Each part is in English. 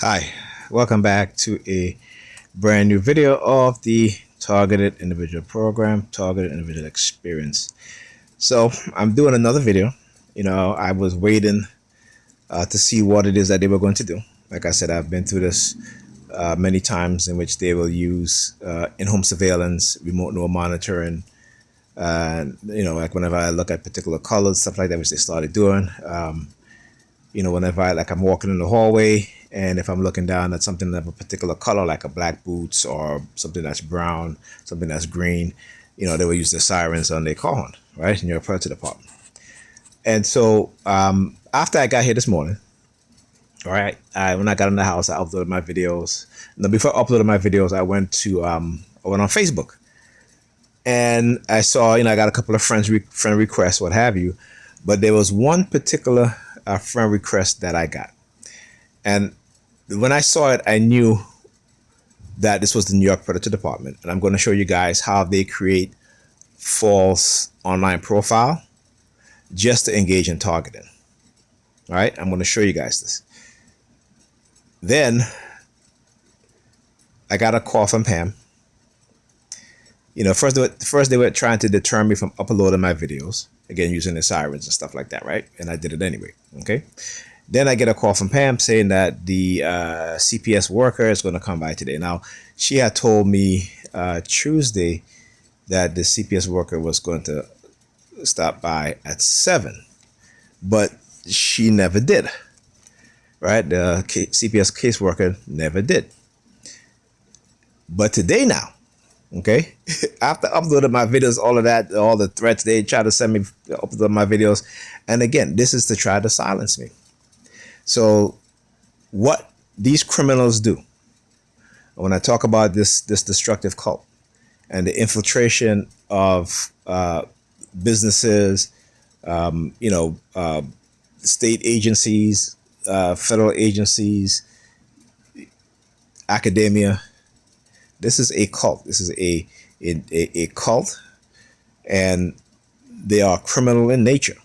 Hi, welcome back to a brand new video of the Targeted Individual Program, Targeted Individual Experience. So, I'm doing another video. I was waiting to see what it is that they were going to do. Like I said, I've been through this many times in which they will use in home surveillance, remote node monitoring. Like whenever I look at particular colors, stuff like that, which they started doing. Whenever I'm walking in the hallway and if I'm looking down at something of a particular color, like a black boots or something that's brown, something that's green, they will use the sirens on their car horn, right? In your predator department. And so after I got here this morning, all right, when I got in the house, I uploaded my videos. Now, before I uploaded my videos, I went on Facebook and I saw, I got a couple of friend requests, what have you, but there was one particular friend request that I got. And when I saw it, I knew that this was the New York Predator Department. And I'm going to show you guys how they create false online profile just to engage in targeting. All right, I'm going to show you guys this. Then I got a call from Pam. First they were trying to deter me from uploading my videos, again, using the sirens and stuff like that, right? And I did it anyway, okay? Then I get a call from Pam saying that the CPS worker is going to come by today. Now, she had told me Tuesday that the CPS worker was going to stop by at 7, but she never did, right? The CPS caseworker never did. But today now, okay, after uploading my videos, all of that, all the threats they try to send me, upload my videos. And again, this is to try to silence me. So what these criminals do, when I talk about this destructive cult and the infiltration of businesses, state agencies, federal agencies, academia, this is a cult. This is a cult, and they are criminal in nature.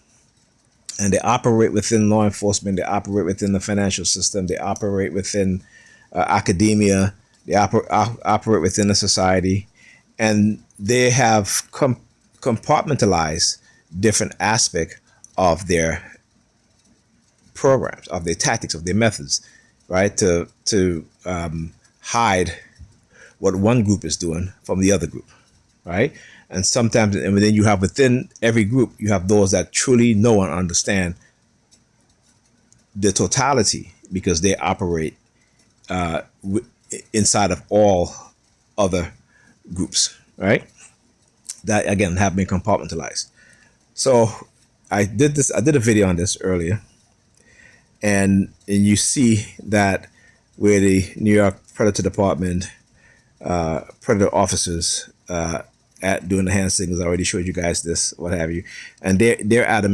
And they operate within law enforcement. They operate within the financial system. They operate within academia. They operate within the society, and they have compartmentalized different aspects of their programs, of their tactics, of their methods, right? To hide what one group is doing from the other group, right? And sometimes, and then you have within every group, you have those that truly know and understand the totality because they operate inside of all other groups, right? That again have been compartmentalized. So I did a video on this earlier, and you see that where the New York Predator Department predator officers at doing the hand signals. I already showed you guys this, what have you, and they're at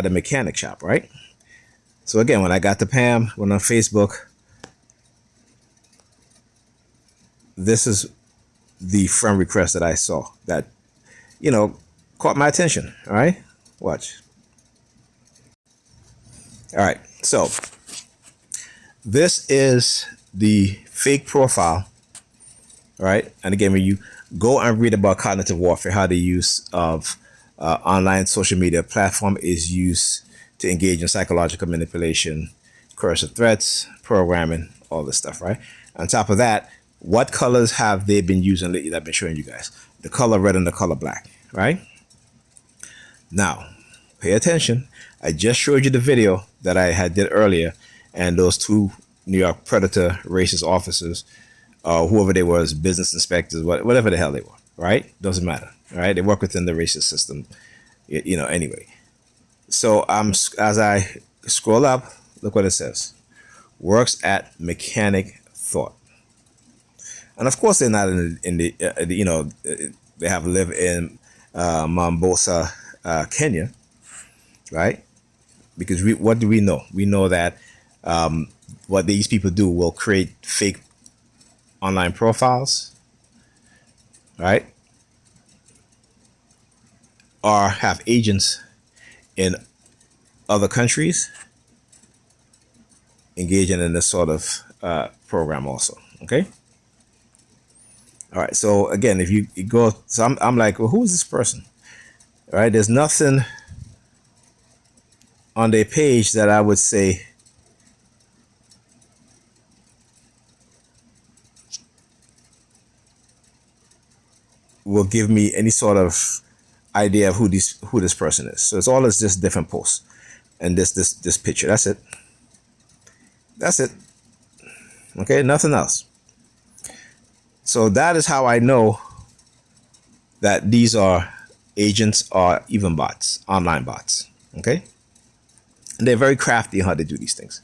a mechanic shop, right? So again, when I got to Pam, went on Facebook, this is the friend request that I saw that caught my attention. All right, watch. All right, so this is the fake profile. All right, and again, when you go and read about cognitive warfare, how the use of online social media platform is used to engage in psychological manipulation, coercive threats, programming, all this stuff, right? On top of that, what colors have they been using lately that I've been showing you guys? The color red and the color black, right? Now, pay attention. I just showed you the video that I had did earlier, and those two New York Predator racist officers, whoever they were, as business inspectors, whatever the hell they were, right? Doesn't matter, all right? They work within the racist system, anyway. So as I scroll up, look what it says. Works at Mechanic Thought. And of course, they're not they have lived in Mombasa, Kenya, right? Because what do we know? We know that what these people do will create fake online profiles, right? Or have agents in other countries, engaging in this sort of program also. Okay. All right. So again, if you go, so I'm like, well, who is this person? All right. There's nothing on their page that I would say will give me any sort of idea of who this person is. So it's all is just different posts and this picture. That's it. That's it. Okay, nothing else. So that is how I know that these are agents or even bots, online bots. Okay, and they're very crafty in how they do these things.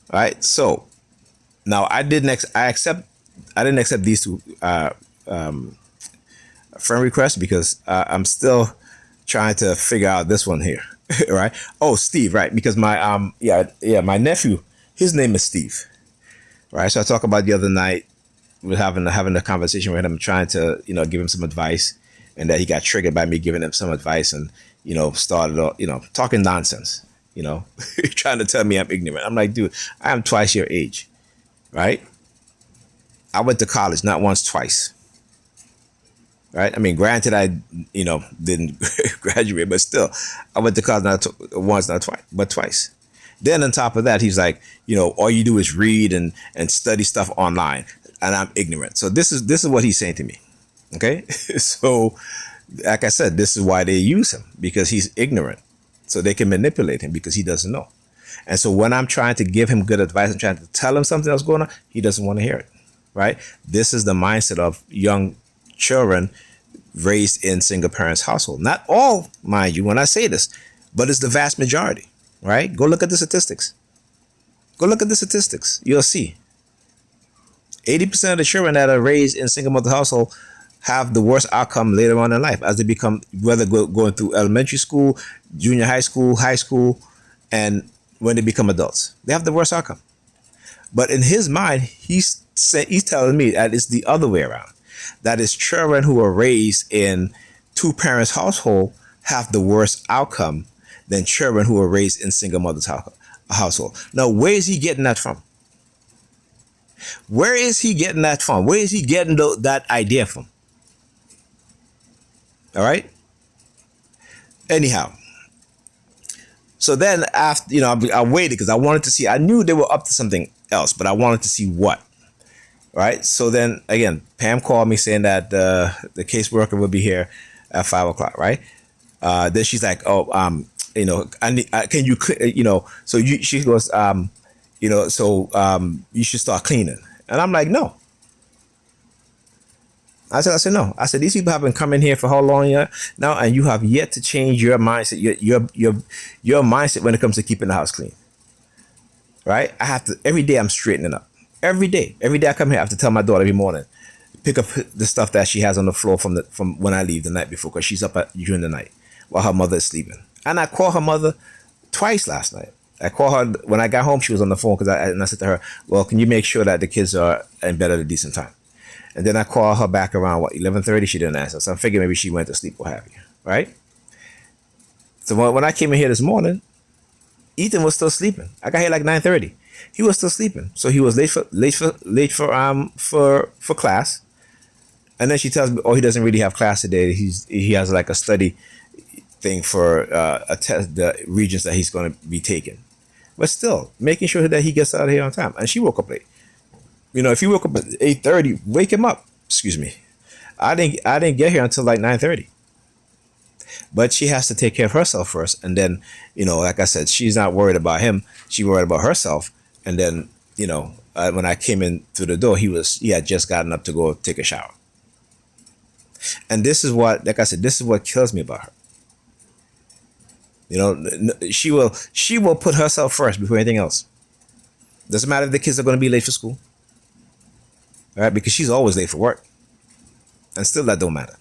All right. So now I didn't accept these two friend requests because I'm still trying to figure out this one here. Right. Oh, Steve. Right. Because my my nephew, his name is Steve. Right. So I talked about the other night, we're having a conversation with him, trying to give him some advice, and that he got triggered by me giving him some advice, and started talking nonsense, trying to tell me I'm ignorant. I'm like, dude, I am twice your age, right? I went to college not once, twice, right? I mean, granted, I didn't graduate, but still, I went to college not once, not twice, but twice. Then on top of that, he's like, all you do is read and study stuff online, and I'm ignorant. So this is what he's saying to me. Okay, so like I said, this is why they use him, because he's ignorant, so they can manipulate him because he doesn't know. And so when I'm trying to give him good advice, I'm trying to tell him something else going on, he doesn't want to hear it. Right? This is the mindset of young children raised in single parents household. Not all, mind you, when I say this, but it's the vast majority. Right? Go look at the statistics. Go look at the statistics. You'll see 80% of the children that are raised in single mother household have the worst outcome later on in life as they become, whether going through elementary school, junior high school, and when they become adults. They have the worst outcome. But in his mind, he's telling me that it's the other way around. That is, children who are raised in two parents household have the worst outcome than children who are raised in single mother's household. Now, where is he getting that from? Where is he getting that from? Where is he getting that idea from? All right. Anyhow, so then after, I waited because I wanted to see. I knew they were up to something else, but I wanted to see what. Right. So then again, Pam called me saying that the caseworker will be here at 5 o'clock. Right. Then she's like, oh, I need, can you, so she goes, you should start cleaning. And I'm like, no. I said, no. I said, these people have been coming here for how long now, and you have yet to change your mindset, your mindset when it comes to keeping the house clean. Right? I have to, every day I'm straightening up. Every day I come here, I have to tell my daughter every morning, pick up the stuff that she has on the floor from when I leave the night before, because she's up during the night while her mother is sleeping. And I called her mother twice last night. I called her when I got home. She was on the phone, and I said to her, well, can you make sure that the kids are in bed at a decent time? And then I called her back around 11:30. She didn't answer. So I figured maybe she went to sleep, what have you. Right? So when I came in here this morning, Ethan was still sleeping. I got here like 9:30. He was still sleeping. So he was late for class. And then she tells me, oh, he doesn't really have class today. He has like a study thing for a test, the regions that he's going to be taking. But still, making sure that he gets out of here on time. And she woke up late. If you woke up at 8:30, wake him up. Excuse me. I didn't get here until like 9:30. But she has to take care of herself first, and then like I said, she's not worried about him. She's worried about herself. And then when I came in through the door, he had just gotten up to go take a shower. And this is what, like I said, this is what kills me about her. She will put herself first before anything else. Doesn't matter if the kids are going to be late for school. All right, because she's always late for work. And still that don't matter.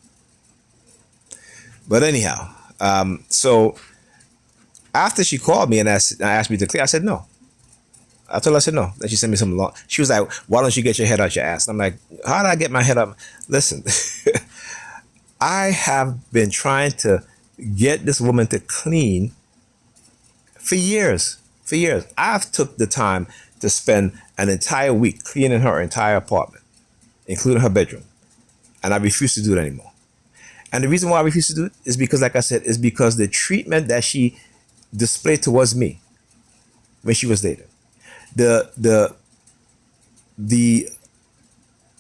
But anyhow, so after she called me and asked me to clear, I said no. I told her, I said no. Then she sent me some long. She was like, why don't you get your head out your ass? And I'm like, how did I get my head up? Listen, I have been trying to get this woman to clean for years. I've took the time to spend an entire week cleaning her entire apartment, including her bedroom. And I refuse to do it anymore. And the reason why I refuse to do it is because, like I said, is because the treatment that she displayed towards me when she was dating, the the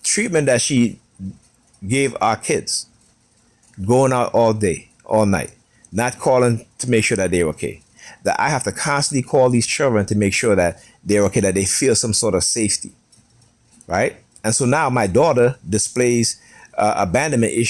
treatment that she gave our kids, going out all day, all night, not calling to make sure that they're okay. That I have to constantly call these children to make sure that they're okay, that they feel some sort of safety, right? And so now my daughter displays abandonment issues